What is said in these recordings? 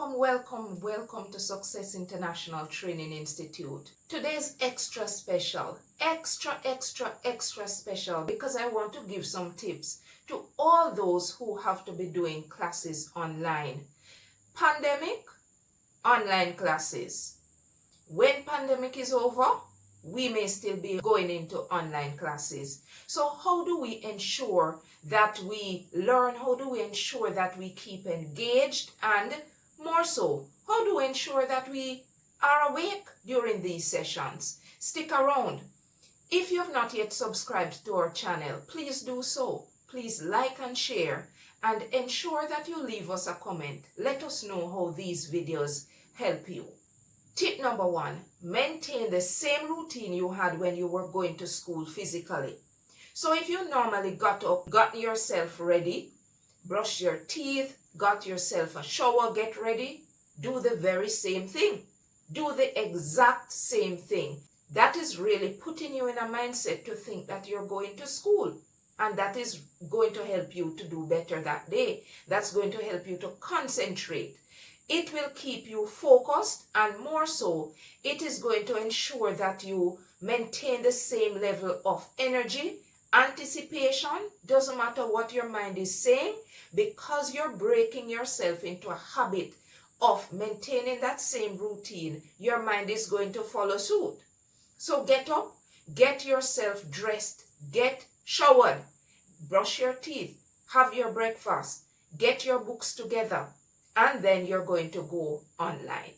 Welcome to Success International Training Institute. Today's extra special, extra special because I want to give some tips to all those who have to be doing classes online. Pandemic, online classes. When pandemic is over, we may still be going into online classes. So how do we ensure that we learn? How do we ensure that we keep engaged? And more so, how do we ensure that we are awake during these sessions? Stick around. If you have not yet subscribed to our channel, please do so. Please like and share and ensure that you leave us a comment. Let us know how these videos help you. Tip number 1, maintain the same routine you had when you were going to school physically. So if you normally got up, got yourself ready, brush your teeth, got yourself a shower, get ready, do the very same thing. Do the exact same thing. That is really putting you in a mindset to think that you're going to school. And that is going to help you to do better that day. That's going to help you to concentrate. It will keep you focused, and more so, it is going to ensure that you maintain the same level of energy, anticipation. Doesn't matter what your mind is saying, because you're breaking yourself into a habit of maintaining that same routine, your mind is going to follow suit. So get up, get yourself dressed, get showered, brush your teeth, have your breakfast, get your books together, and then you're going to go online.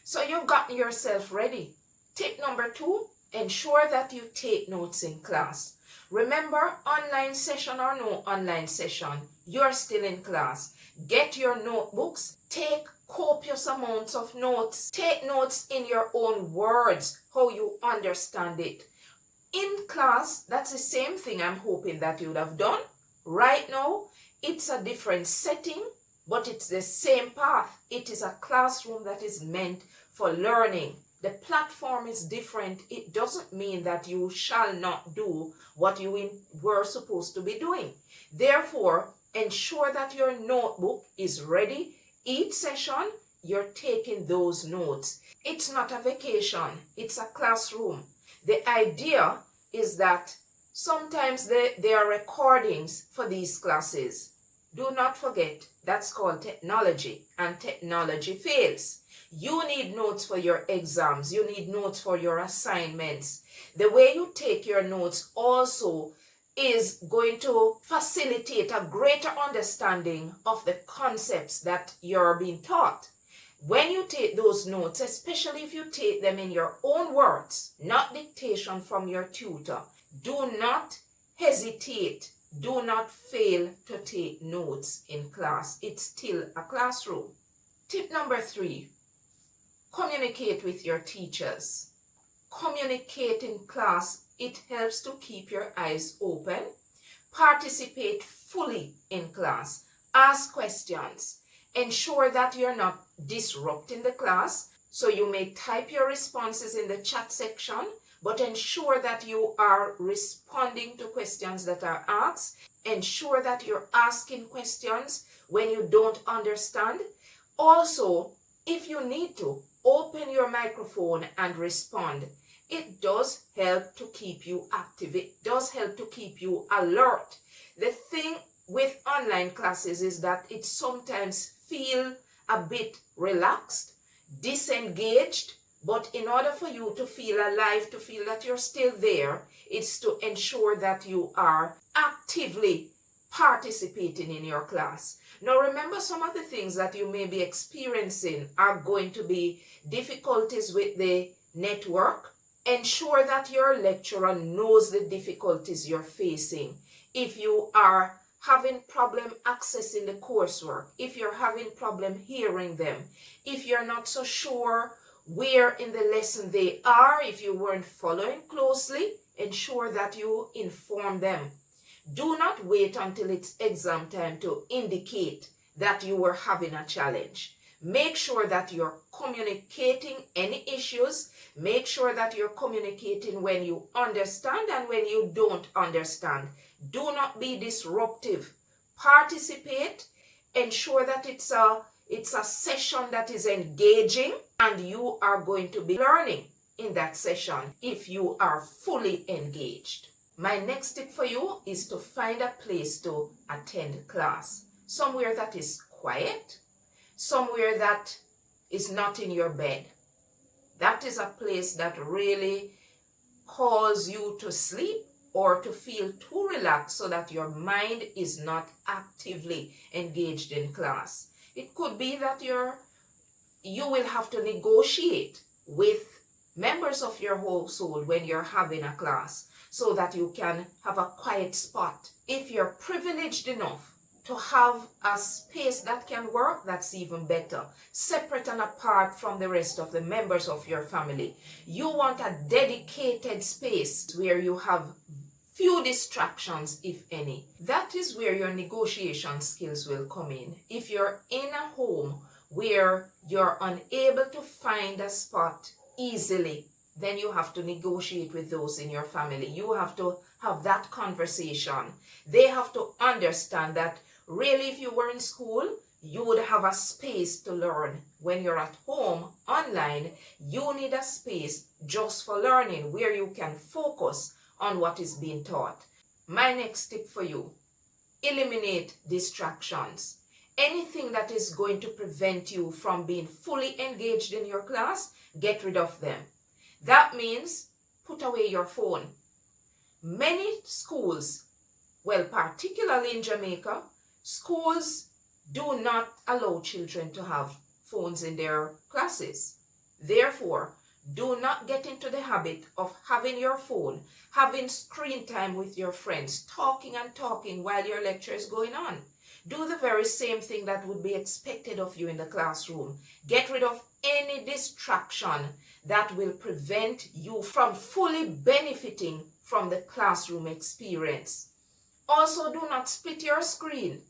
So you've gotten yourself ready. Tip number 2, ensure that you take notes in class. Remember, online session or no online session, you're still in class. Get your notebooks, take copious amounts of notes. Take notes in your own words, how you understand it. In class, that's the same thing I'm hoping that you would have done. Right now, it's a different setting, but it's the same path. It is a classroom that is meant for learning. The platform is different. It doesn't mean that you shall not do what you were supposed to be doing. Therefore, ensure that your notebook is ready. Each session, you're taking those notes. It's not a vacation. It's a classroom. The idea is that sometimes there are recordings for these classes. Do not forget, that's called technology, and technology fails. You need notes for your exams. You need notes for your assignments. The way you take your notes also is going to facilitate a greater understanding of the concepts that you're being taught. When you take those notes, especially if you take them in your own words, not dictation from your tutor, do not hesitate. Do not fail to take notes in class. It's still a classroom. Tip number 3, communicate with your teachers. Communicate in class. It helps to keep your eyes open. Participate fully in class. Ask questions. Ensure that you're not disrupting the class. So you may type your responses in the chat section, but ensure that you are responding to questions that are asked. Ensure that you're asking questions when you don't understand. Also, if you need to, open your microphone and respond. It does help to keep you active. It does help to keep you alert. The thing with online classes is that it sometimes feels a bit relaxed, disengaged. But in order for you to feel alive, to feel that you're still there, it's to ensure that you are actively participating in your class. Now remember, some of the things that you may be experiencing are going to be difficulties with the network. Ensure that your lecturer knows the difficulties you're facing. If you are having problem accessing the coursework, if you're having problem hearing them, if you're not so sure where in the lesson they are, if you weren't following closely, ensure that you inform them. Do not wait until it's exam time to indicate that you were having a challenge. Make sure that you're communicating any issues. Make sure that you're communicating when you understand and when you don't understand. Do not be disruptive. Participate. Ensure that it's a It's a session that is engaging, and you are going to be learning in that session if you are fully engaged. My next tip for you is to find a place to attend class. Somewhere that is quiet, somewhere that is not in your bed. That is a place that really calls you to sleep or to feel too relaxed so that your mind is not actively engaged in class. It could be that you will have to negotiate with members of your household when you're having a class so that you can have a quiet spot. If you're privileged enough to have a space that can work, that's even better. Separate and apart from the rest of the members of your family. You want a dedicated space where you have few distractions, if any. That is where your negotiation skills will come in. If you're in a home where you're unable to find a spot easily, then you have to negotiate with those in your family. You have to have that conversation. They have to understand that really, if you were in school, you would have a space to learn. When you're at home, online, you need a space just for learning where you can focus on what is being taught. My next tip for you, eliminate distractions. Anything that is going to prevent you from being fully engaged in your class, get rid of them. That means put away your phone. Many schools, well, particularly in Jamaica, schools do not allow children to have phones in their classes. Therefore, do not get into the habit of having your phone, having screen time with your friends, talking and talking while your lecture is going on. Do the very same thing that would be expected of you in the classroom. Get rid of any distraction that will prevent you from fully benefiting from the classroom experience. Also, do not split your screen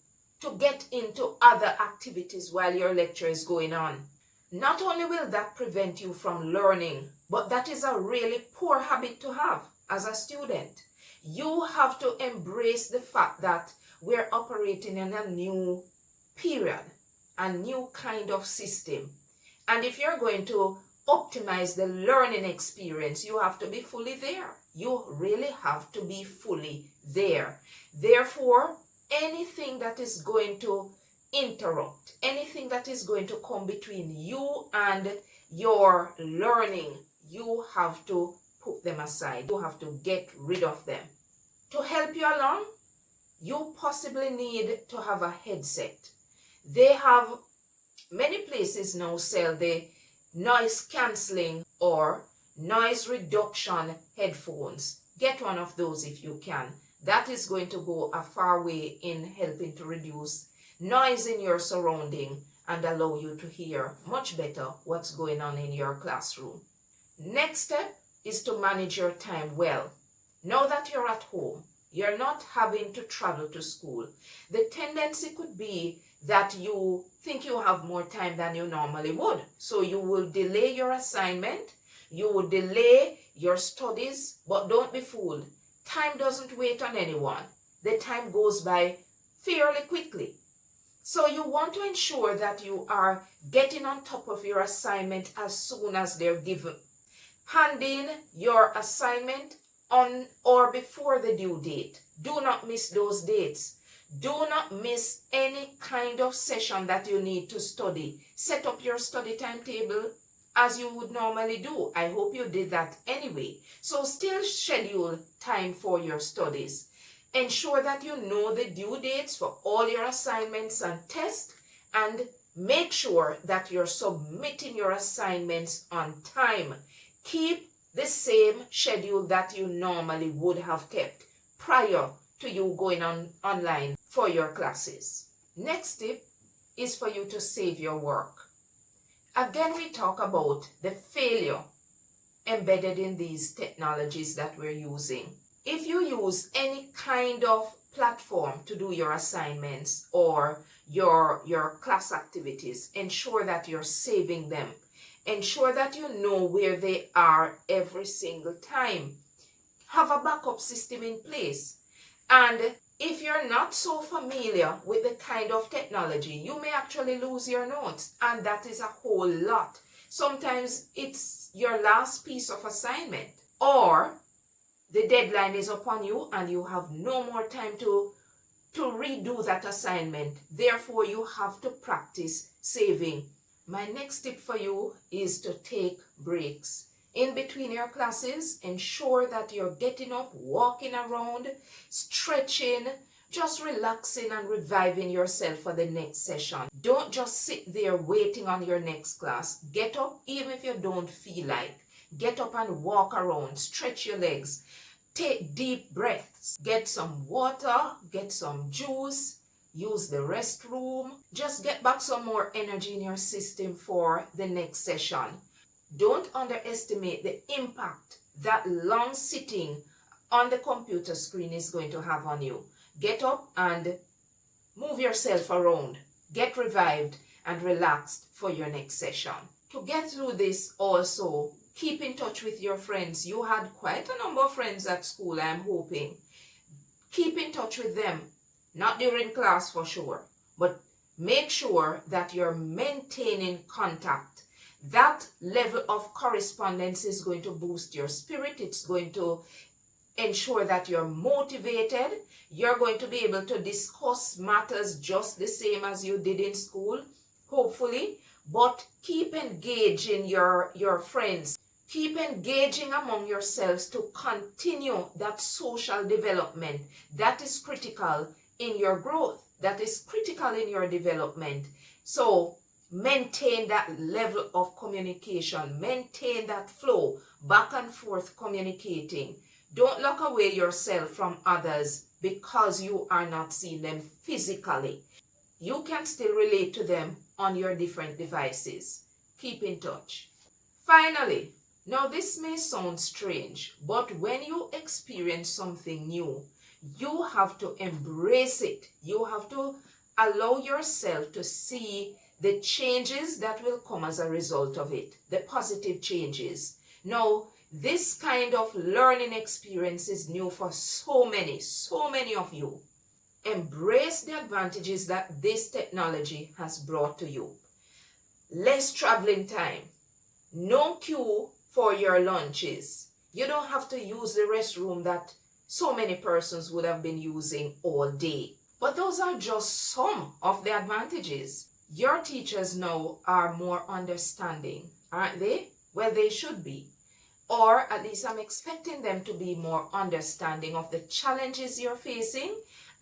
to get into other activities while your lecture is going on. Not only will that prevent you from learning, but that is a really poor habit to have as a student. You have to embrace the fact that we're operating in a new period, a new kind of system. And if you're going to optimize the learning experience, you have to be fully there. You really have to be fully there. Therefore, anything that is going to interrupt, anything that is going to come between you and your learning, you have to put them aside. You have to get rid of them. To help you along, you possibly need to have a headset. They have, many places now sell the noise cancelling or noise reduction headphones. Get one of those if you can. That is going to go a far way in helping to reduce noise in your surrounding and allow you to hear much better what's going on in your classroom. Next step is to manage your time well. Now that you're at home, you're not having to travel to school. The tendency could be that you think you have more time than you normally would. So you will delay your assignment, you will delay your studies, but don't be fooled. Time doesn't wait on anyone. The time goes by fairly quickly. So you want to ensure that you are getting on top of your assignment as soon as they're given. Hand in your assignment on or before the due date. Do not miss those dates. Do not miss any kind of session that you need to study. Set up your study timetable as you would normally do. I hope you did that anyway. So still schedule time for your studies. Ensure that you know the due dates for all your assignments and tests, and make sure that you're submitting your assignments on time. Keep the same schedule that you normally would have kept prior to you going online for your classes. Next tip is for you to save your work. Again, we talk about the failure embedded in these technologies that we're using. If you use any kind of platform to do your assignments or your class activities, ensure that you're saving them. Ensure that you know where they are every single time. Have a backup system in place. And If you're not so familiar with the kind of technology, you may actually lose your notes, and that is a whole lot. Sometimes it's your last piece of assignment, or the deadline is upon you and you have no more time to redo that assignment. Therefore, you have to practice saving. My next tip for you is to take breaks. In between your classes, ensure that you're getting up, walking around, stretching, just relaxing and reviving yourself for the next session. Don't just sit there waiting on your next class. Get up even if you don't feel like. Get up and walk around, stretch your legs. Take deep breaths. Get some water, get some juice, use the restroom. Just get back some more energy in your system for the next session. Don't underestimate the impact that long sitting on the computer screen is going to have on you. Get up and move yourself around. Get revived and relaxed for your next session. To get through this also, keep in touch with your friends. You had quite a number of friends at school, I'm hoping. Keep in touch with them, not during class for sure, but make sure that you're maintaining contact. That level of correspondence is going to boost your spirit. It's going to ensure that you're motivated. You're going to be able to discuss matters just the same as you did in school, hopefully. But keep engaging your friends. Keep engaging among yourselves to continue that social development. That is critical in your growth. That is critical in your development. So maintain that level of communication. Maintain that flow, back and forth communicating. Don't lock away yourself from others because you are not seeing them physically. You can still relate to them on your different devices. Keep in touch. Finally, now this may sound strange, but when you experience something new, you have to embrace it. You have to allow yourself to see the changes that will come as a result of it, the positive changes. Now, this kind of learning experience is new for so many of you. Embrace the advantages that this technology has brought to you. Less traveling time. No queue for your lunches. You don't have to use the restroom that so many persons would have been using all day. But those are just some of the advantages. Your teachers now are more understanding, aren't they? Well, they should be. Or at least I'm expecting them to be more understanding of the challenges you're facing,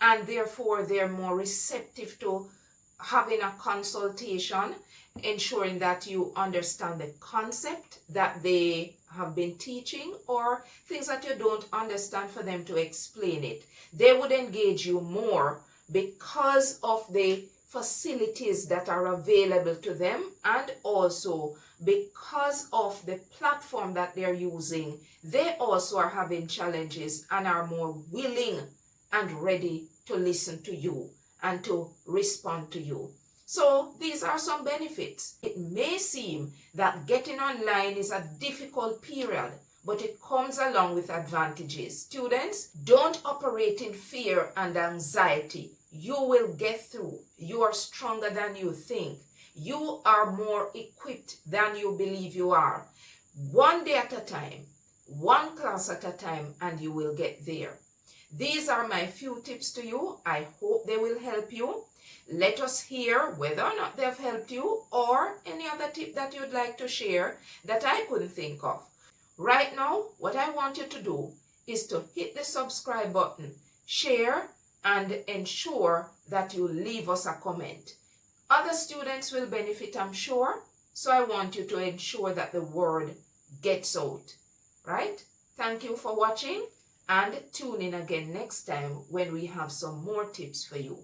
and therefore they're more receptive to having a consultation, ensuring that you understand the concept that they have been teaching, or things that you don't understand, for them to explain it. They would engage you more because of the facilities that are available to them, and also because of the platform that they're using. They also are having challenges and are more willing and ready to listen to you and to respond to you. So these are some benefits. It may seem that getting online is a difficult period, but it comes along with advantages. Students, don't operate in fear and anxiety. You will get through. You are stronger than you think. You are more equipped than you believe you are. One day at a time, one class at a time, and you will get there. These are my few tips to you. I hope they will help you. Let us hear whether or not they've helped you, or any other tip that you'd like to share that I couldn't think of. Right now, what I want you to do is to hit the subscribe button, share, and ensure that you leave us a comment. Other students will benefit, I'm sure, so I want you to ensure that the word gets out, right? Thank you for watching, and tune in again next time when we have some more tips for you.